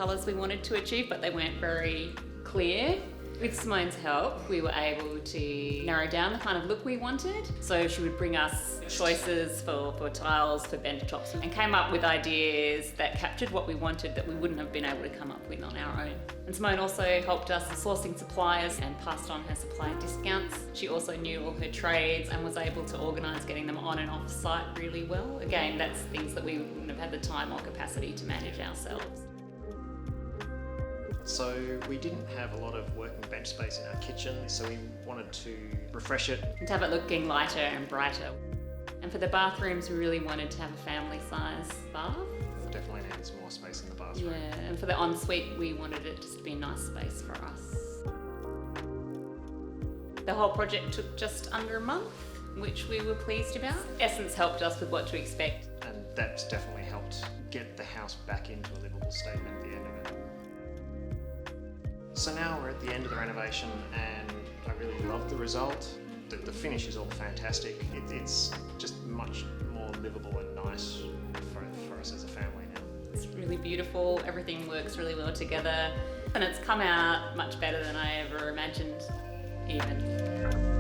colours we wanted to achieve, but they weren't very clear. With Simone's help, we were able to narrow down the kind of look we wanted. So she would bring us choices for tiles, for bent tops, and came up with ideas that captured what we wanted that we wouldn't have been able to come up with on our own. And Simone also helped us sourcing suppliers and passed on her supplier discounts. She also knew all her trades and was able to organise getting them on and off site really well. Again, that's things that we wouldn't have had the time or capacity to manage ourselves. So we didn't have a lot of working bench space in our kitchen, so we wanted to refresh it. And to have it looking lighter and brighter. And for the bathrooms, we really wanted to have a family size bath. Definitely needs more space in the bathroom. Yeah, and for the ensuite, we wanted it just to be a nice space for us. The whole project took just under a month, which we were pleased about. Essence helped us with what to expect. And that's definitely helped get the house back into a livable state at the end of it. So now we're at the end of the renovation and I really love the result. The finish is all fantastic. It's just much more livable and nice for us as a family now. It's really beautiful, everything works really well together, and it's come out much better than I ever imagined even.